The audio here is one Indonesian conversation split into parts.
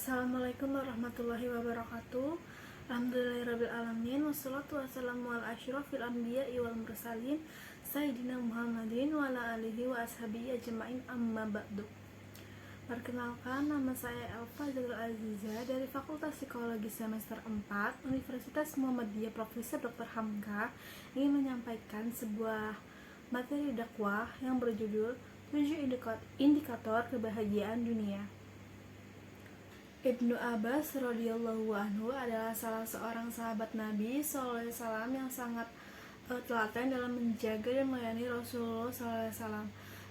Assalamualaikum warahmatullahi wabarakatuh. Alhamdulillahirrabbilalamin. Wassalatu wassalamu ala asyrafil anbiya'i wal mursalin Sayyidina Muhammadin wa ala alihi wa ashabihi ajma'in, amma ba'du. Perkenalkan, nama saya Elva Zagrul Aziza dari Fakultas Psikologi semester 4 Universitas Muhammadiyah Profesor Dr. Hamka ingin menyampaikan sebuah materi dakwah yang berjudul 7 indikator kebahagiaan dunia. Ibnu Abbas radhiyallahu anhu adalah salah seorang sahabat Nabi SAW yang sangat telaten dalam menjaga dan melayani Rasulullah SAW,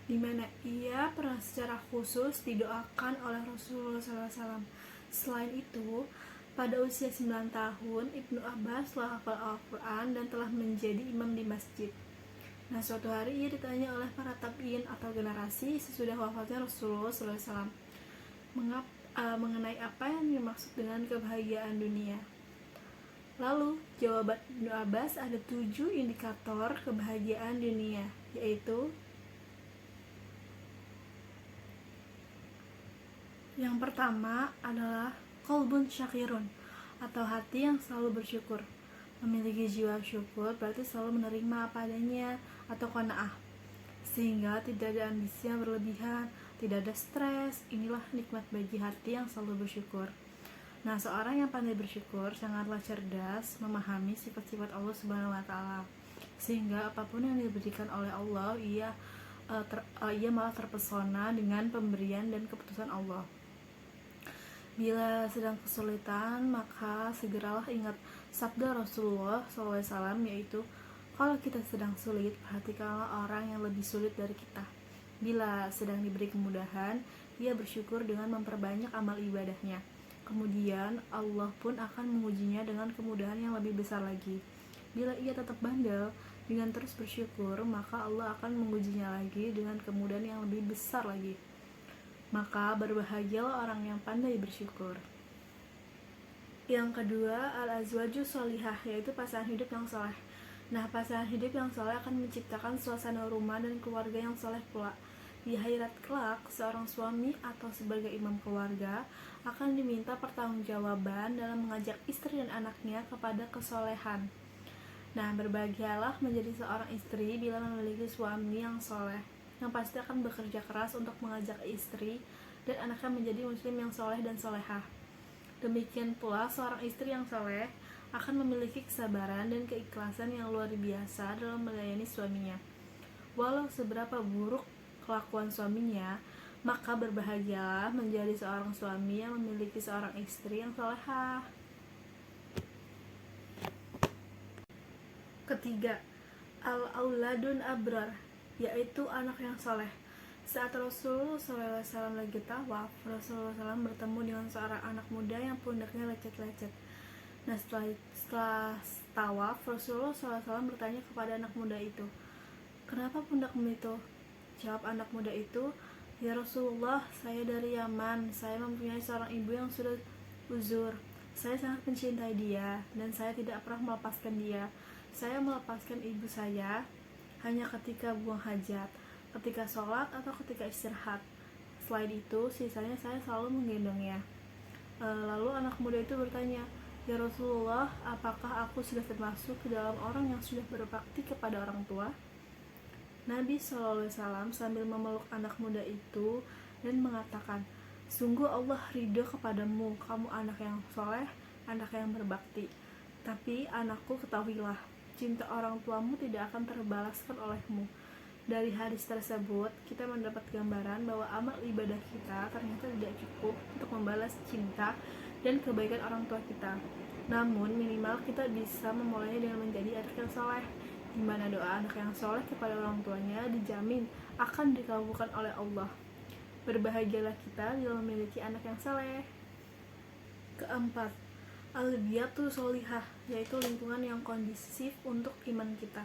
di mana ia pernah secara khusus didoakan oleh Rasulullah SAW. Selain itu, pada usia 9 tahun, Ibnu Abbas telah hafal Al-Quran dan telah menjadi imam di masjid. Nah, suatu hari ia ditanya oleh para tabi'in atau generasi sesudah wafatnya Rasulullah SAW mengenai apa yang dimaksud dengan kebahagiaan dunia. Lalu, jawaban Ibnu Abbas ada 7 indikator kebahagiaan dunia, yaitu yang pertama adalah qalbun syakirun, atau hati yang selalu bersyukur. Memiliki jiwa syukur berarti selalu menerima apa adanya atau qanaah, sehingga tidak ada ambisi yang berlebihan, tidak ada stres. Inilah nikmat bagi hati yang selalu bersyukur. Nah, seorang yang pandai bersyukur sangatlah cerdas memahami sifat-sifat Allah Subhanahu wa taala, sehingga apapun yang diberikan oleh Allah, ia malah terpesona dengan pemberian dan keputusan Allah. Bila sedang kesulitan, maka segeralah ingat sabda Rasulullah SAW, yaitu, kalau kita sedang sulit, perhatikanlah orang yang lebih sulit dari kita. Bila sedang diberi kemudahan, ia bersyukur dengan memperbanyak amal ibadahnya. Kemudian Allah pun akan mengujinya dengan kemudahan yang lebih besar lagi. Bila ia tetap bandel dengan terus bersyukur, maka Allah akan mengujinya lagi dengan kemudahan yang lebih besar lagi. Maka berbahagialah orang yang pandai bersyukur. Yang kedua, al-azwaju sholihah, yaitu pasangan hidup yang soleh. Nah, pasangan hidup yang soleh akan menciptakan suasana rumah dan keluarga yang soleh pula. Di akhirat kelak, seorang suami atau sebagai imam keluarga akan diminta pertanggungjawaban dalam mengajak istri dan anaknya kepada kesolehan. Nah, berbahagialah menjadi seorang istri bila memiliki suami yang soleh, yang pasti akan bekerja keras untuk mengajak istri dan anaknya menjadi muslim yang soleh dan solehah. Demikian pula seorang istri yang soleh akan memiliki kesabaran dan keikhlasan yang luar biasa dalam melayani suaminya. Walau seberapa buruk kelakuan suaminya, maka berbahagialah menjadi seorang suami yang memiliki seorang istri yang solehah. Ketiga, al-auladun abrar, yaitu anak yang soleh. Saat Rasulullah SAW lagi tawaf, Rasulullah SAW bertemu dengan seorang anak muda yang pundaknya lecet-lecet. Nah, setelah tawaf, Rasulullah SAW bertanya kepada anak muda itu, "Kenapa pundakmu itu?" Jawab anak muda itu, "Ya Rasulullah, saya dari Yaman. Saya mempunyai seorang ibu yang sudah uzur. Saya sangat mencintai dia dan saya tidak pernah melepaskan dia. Saya melepaskan ibu saya hanya ketika buang hajat, ketika sholat atau ketika istirahat. Selain itu, sisanya saya selalu menggendongnya." Lalu anak muda itu bertanya, "Ya Rasulullah, apakah aku sudah termasuk ke dalam orang yang sudah berbakti kepada orang tua?" Nabi SAW sambil memeluk anak muda itu dan mengatakan, "Sungguh Allah ridho kepadamu, kamu anak yang soleh, anak yang berbakti. Tapi anakku, ketahuilah, cinta orang tuamu tidak akan terbalaskan olehmu." Dari hadis tersebut, kita mendapat gambaran bahwa amal ibadah kita ternyata tidak cukup untuk membalas cinta dan kebaikan orang tua kita. Namun, minimal kita bisa memulainya dengan menjadi anak yang soleh, di mana doa anak yang soleh kepada orang tuanya dijamin akan dikabulkan oleh Allah. Berbahagialah kita bila memiliki anak yang soleh. Keempat, al-biyatu sholihah, yaitu lingkungan yang kondusif untuk iman kita.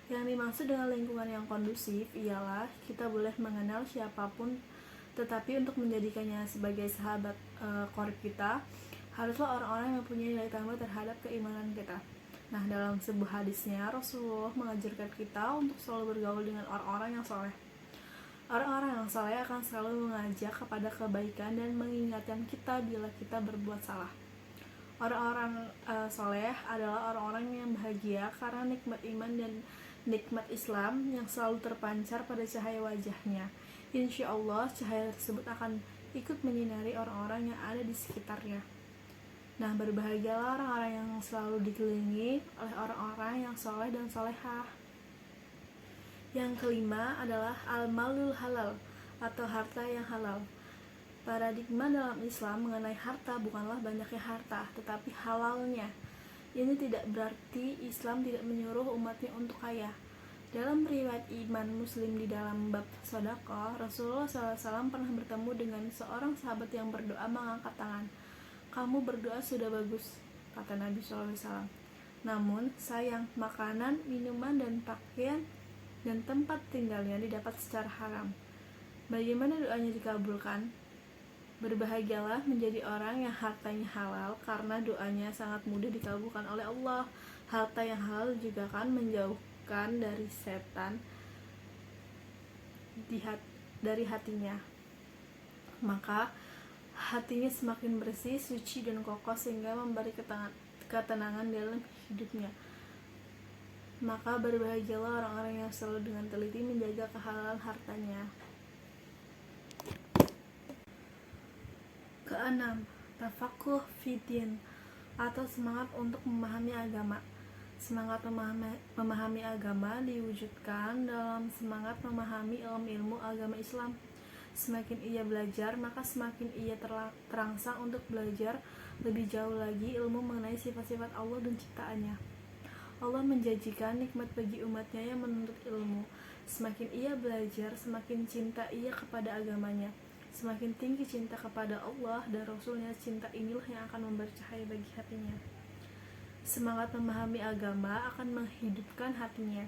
Yang dimaksud dengan lingkungan yang kondusif ialah kita boleh mengenal siapapun, tetapi untuk menjadikannya sebagai sahabat qarib kita, haruslah orang-orang yang mempunyai nilai tambah terhadap keimanan kita. Nah, dalam sebuah hadisnya, Rasulullah mengajarkan kita untuk selalu bergaul dengan orang-orang yang soleh. Orang-orang yang saleh akan selalu mengajak kepada kebaikan dan mengingatkan kita bila kita berbuat salah. Orang-orang soleh adalah orang-orang yang bahagia karena nikmat iman dan nikmat Islam yang selalu terpancar pada cahaya wajahnya. Insya Allah cahaya tersebut akan ikut menyinari orang-orang yang ada di sekitarnya. Nah, berbahagialah orang-orang yang selalu dikelilingi oleh orang-orang yang soleh dan solehah. Yang kelima adalah al-malul halal atau harta yang halal. Paradigma dalam Islam mengenai harta bukanlah banyaknya harta, tetapi halalnya. Ini tidak berarti Islam tidak menyuruh umatnya untuk kaya. Dalam riwayat Iman Muslim di dalam bab sedekah, Rasulullah SAW pernah bertemu dengan seorang sahabat yang berdoa mengangkat tangan. "Kamu berdoa sudah bagus," kata Nabi SAW. "Namun sayang, makanan, minuman, dan pakaian dan tempat tinggalnya didapat secara haram. Bagaimana doanya dikabulkan?" Berbahagialah menjadi orang yang hartanya halal karena doanya sangat mudah dikabulkan oleh Allah. Harta yang halal juga akan menjauhkan dari setan dari hatinya. Maka hatinya semakin bersih, suci, dan kokoh sehingga memberi ketenangan dalam hidupnya. Maka berbahagialah orang-orang yang selalu dengan teliti menjaga kehalalan hartanya. Keenam, tafakuh fiddin atau semangat untuk memahami agama. Semangat memahami agama diwujudkan dalam semangat memahami ilmu agama Islam. Semakin ia belajar, maka semakin ia terangsang untuk belajar lebih jauh lagi ilmu mengenai sifat-sifat Allah dan ciptaannya. Allah menjanjikan nikmat bagi umatnya yang menuntut ilmu. Semakin ia belajar, semakin cinta ia kepada agamanya. Semakin tinggi cinta kepada Allah dan Rasulnya, cinta inilah yang akan memberi cahaya bagi hatinya. Semangat memahami agama akan menghidupkan hatinya.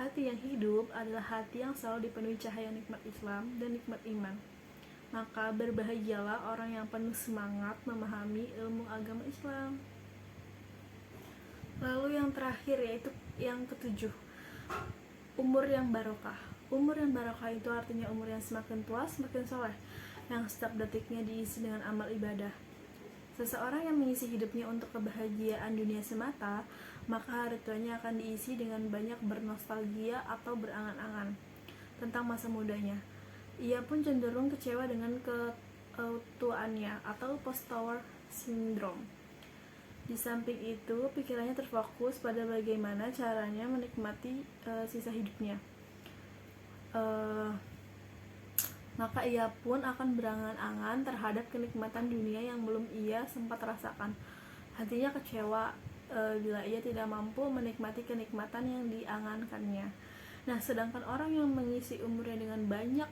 Hati yang hidup adalah hati yang selalu dipenuhi cahaya nikmat Islam dan nikmat iman. Maka berbahagialah orang yang penuh semangat memahami ilmu agama Islam. Lalu yang terakhir yaitu yang ketujuh, umur yang barokah. Umur yang barokah itu artinya umur yang semakin tua semakin soleh, yang setiap detiknya diisi dengan amal ibadah. Seseorang yang mengisi hidupnya untuk kebahagiaan dunia semata, maka hari tuanya akan diisi dengan banyak bernostalgia atau berangan-angan tentang masa mudanya. Ia pun cenderung kecewa dengan ketuaannya atau post-tower syndrome. Di samping itu, pikirannya terfokus pada bagaimana caranya menikmati sisa hidupnya. Maka ia pun akan berangan-angan terhadap kenikmatan dunia yang belum ia sempat rasakan. Hatinya kecewa bila ia tidak mampu menikmati kenikmatan yang diangankannya. Nah, sedangkan orang yang mengisi umurnya dengan banyak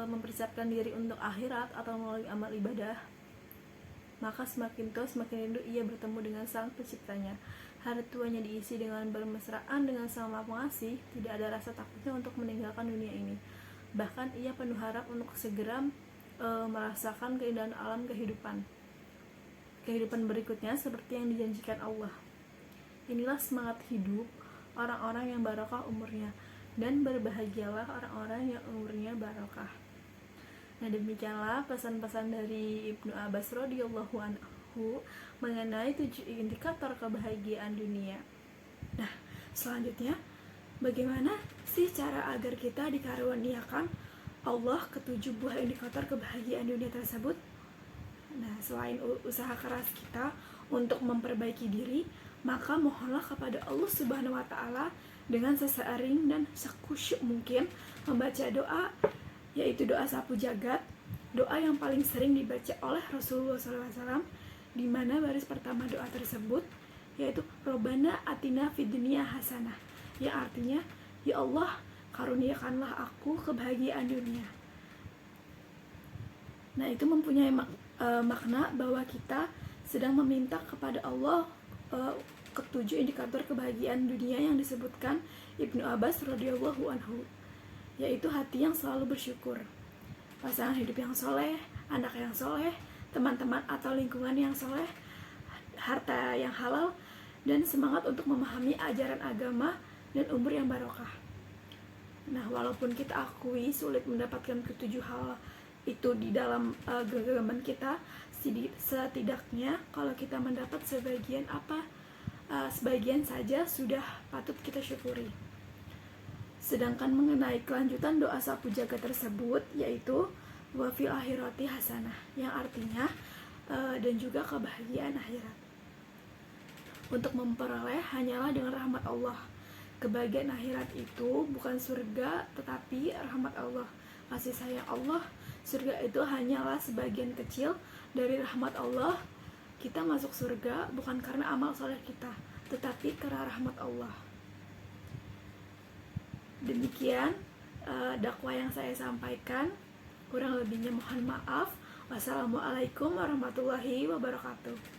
mempersiapkan diri untuk akhirat atau melalui amal ibadah, maka semakin tua semakin rindu ia bertemu dengan Sang Penciptanya. Hari tuanya diisi dengan bermesraan dengan Sang Maha Pengasih, tidak ada rasa takutnya untuk meninggalkan dunia ini. Bahkan ia penuh harap untuk segera merasakan keindahan alam kehidupan berikutnya seperti yang dijanjikan Allah. Inilah semangat hidup orang-orang yang barokah umurnya, dan berbahagialah orang-orang yang umurnya barokah. Nah, demikianlah pesan-pesan dari Ibnu Abbas radhiyallahu anhu mengenai 7 indikator kebahagiaan dunia. Nah, selanjutnya bagaimana sih cara agar kita dikaruniakan Allah ke-7 buah indikator kebahagiaan dunia tersebut? Nah, selain usaha keras kita untuk memperbaiki diri, maka mohonlah kepada Allah Subhanahu wa Ta'ala dengan sesering dan sekusyuk mungkin membaca doa, yaitu doa sapu jagat, doa yang paling sering dibaca oleh Rasulullah SAW, di mana baris pertama doa tersebut yaitu Robbana atina fid dunya hasanah, yang artinya, ya Allah, karuniakanlah aku kebahagiaan dunia. Nah, itu mempunyai makna bahwa kita sedang meminta kepada Allah ke-7 indikator kebahagiaan dunia yang disebutkan Ibnu Abbas radhiyallahu anhu, yaitu hati yang selalu bersyukur, pasangan hidup yang soleh, anak yang soleh, teman-teman atau lingkungan yang soleh, harta yang halal, dan semangat untuk memahami ajaran agama dan umur yang barokah. Nah, walaupun kita akui sulit mendapatkan ketujuh hal itu di dalam genggaman kita, setidaknya kalau kita mendapat sebagian saja sudah patut kita syukuri. Sedangkan mengenai kelanjutan doa sapu jagat tersebut, yaitu wa fil akhirati hasanah, yang artinya dan juga kebahagiaan akhirat. Untuk memperoleh hanyalah dengan rahmat Allah. Kebahagiaan akhirat itu bukan surga, tetapi rahmat Allah, kasih sayang Allah. Surga itu hanyalah sebagian kecil dari rahmat Allah. Kita masuk surga bukan karena amal soleh kita, tetapi karena rahmat Allah. Demikian dakwah yang saya sampaikan. Kurang lebihnya mohon maaf. Wassalamualaikum warahmatullahi wabarakatuh.